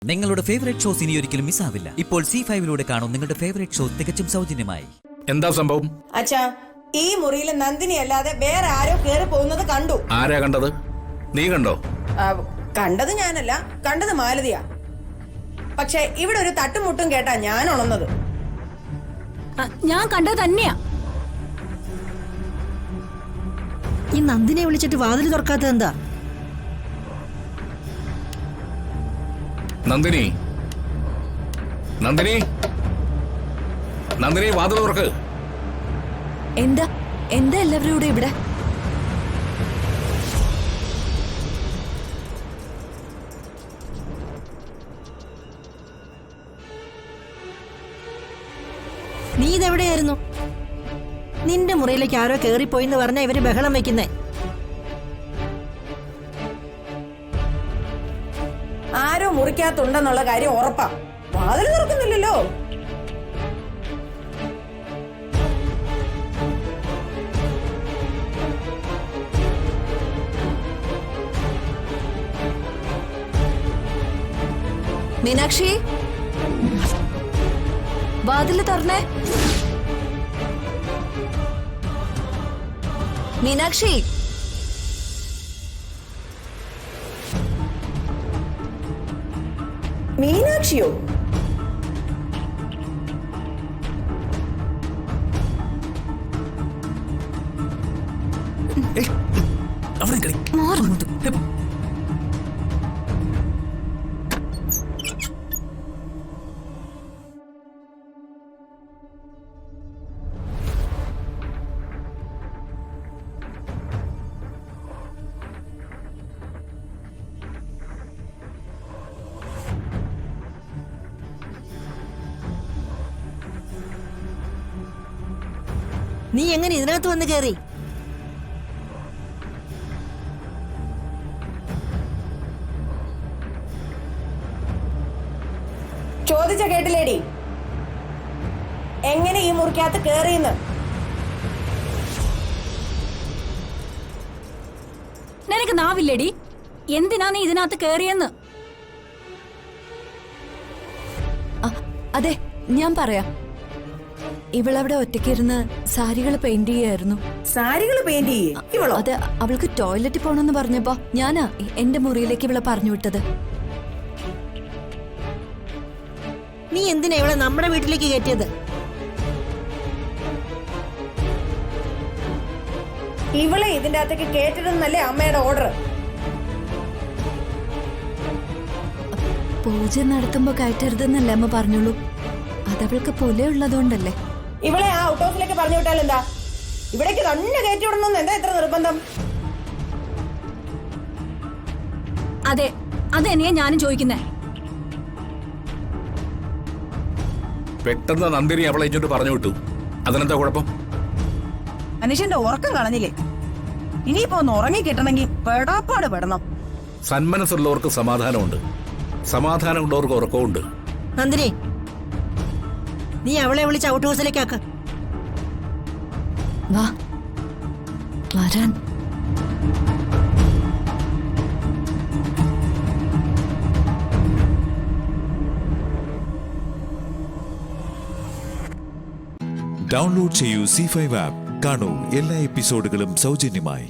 നിങ്ങളുടെ favourite shows ഇനി ഒരിക്കലും മിസ്സാവില്ല. ഇപ്പോൾ C5 കാണും നിങ്ങളുടെ ഫേവറേറ്റ് ഷോ തികച്ചും സൗജന്യമായി. എന്താ സംഭവം? അച്ഛാ, ഈ മുറിയിൽ നന്ദിനി അല്ലാതെ വേറെ ആരോ കേറി പോകുന്നത് കണ്ടു. ആരാ കണ്ടത്? നീ കണ്ടോ? കണ്ടത് ഞാനല്ല, കണ്ടത് മാലതിയാ. പക്ഷെ ഇവിടെ ഒരു തട്ടുമുട്ടും കേട്ടാ ഞാൻ ഉണർന്നത്. ഞാൻ കണ്ടത് തന്നെയാ. ഈ നന്ദിനെ വിളിച്ചിട്ട് വാതിൽ തുറക്കാത്തത് എന്താ? നന്ദിനി, നന്ദിനി, നന്ദിനി, വാതിൽ തുറക്ക്. എന്താ എന്താ എല്ലാവരും കൂടെ ഇവിടെ? നീ ഇതെവിടെയായിരുന്നു? നിന്റെ മുറിയിലേക്ക് ആരോ കേറിപ്പോയിന്ന് പറഞ്ഞ ഇവര് ബഹളം വെക്കുന്നേ. ആരോ മുറിക്കകത്തുണ്ടെന്നുള്ള കാര്യം ഉറപ്പാ. വാതിൽ തുറക്കുന്നില്ലല്ലോ. മീനാക്ഷി, വാതില് തുറന്നേ. മീനാക്ഷി, മീനാക്ഷിയോ? നീ എങ്ങനെ ഇതിനകത്ത് വന്ന് കേറി? ചോദിച്ച കേട്ടില്ലേടി, എങ്ങനെ ഈ മുറിക്കകത്ത് കേറിയെന്ന്? നിനക്ക് നാവില്ലേടി? എന്തിനാ നീ ഇതിനകത്ത് കേറിയെന്ന്? അതെ, ഞാൻ പറയാം. ഇവളവിടെ ഒറ്റയ്ക്കിരുന്ന് സാരികൾ പെയിന്റ് ചെയ്യായിരുന്നു. സാരികൾ പെയിന്റ് ചെയ്യേ ഇവളോ? അത് അവൾക്ക് ടോയ്ലറ്റിൽ പോണെന്ന് പറഞ്ഞപ്പോ ഞാനാ എന്റെ മുറിയിലേക്ക് ഇവളെ പറഞ്ഞു വിട്ടത്. നീ എന്തിനാ ഇവളെ നമ്മുടെ വീട്ടിലേക്ക് കയറ്റിയത്? ഇവളെ ഇതിന്റെ അകത്തേക്ക് കേറ്റരുതെന്നല്ലേ അമ്മയുടെ ഓർഡർ? പൂജ നടത്തുമ്പോ കയറ്റരുതെന്നല്ലേ അമ്മ പറഞ്ഞോളൂ. അതവൾക്ക് പുലയുള്ളതുകൊണ്ടല്ലേ. ഇവളെ ആ ഔട്ട് ഹൗസിലേക്ക് പറഞ്ഞു വിട്ടാൽ എന്താ? ഇവിടേക്ക് തന്നെ കയറ്റി വിടണമെന്ന് എന്താ ഇത്ര നിർബന്ധം? അതെ, അതെന്നെയാ ഞാനും ചോദിക്കുന്നേ. പെട്ടെന്ന് നന്ദിനി അവളെ ഇങ്ങോട്ട് പറഞ്ഞു വിട്ടു. അതിനെന്താ കുഴപ്പം? മനുഷ്യന്റെ ഉറക്കം കളഞ്ഞില്ലേ? ഇനിയിപ്പോ ഒന്ന് ഉറങ്ങി കിട്ടണമെങ്കിൽ പെടാപ്പാട് പെടണം. സന്മനസ്സുള്ളവർക്ക് സമാധാനമുണ്ട്, സമാധാനമുള്ളവർക്ക് ഉറക്കമുണ്ട്. നന്ദിനി, നീ അവളെ വിളിച്ച് ഔട്ട് ഹൗസിലേക്ക് ആക്ക. വാ, വരാൻ. ഡൗൺലോഡ് ചെയ്യൂ C5 ആപ്പ്. കാണൂ എല്ലാ എപ്പിസോഡുകളും സൗജന്യമായി.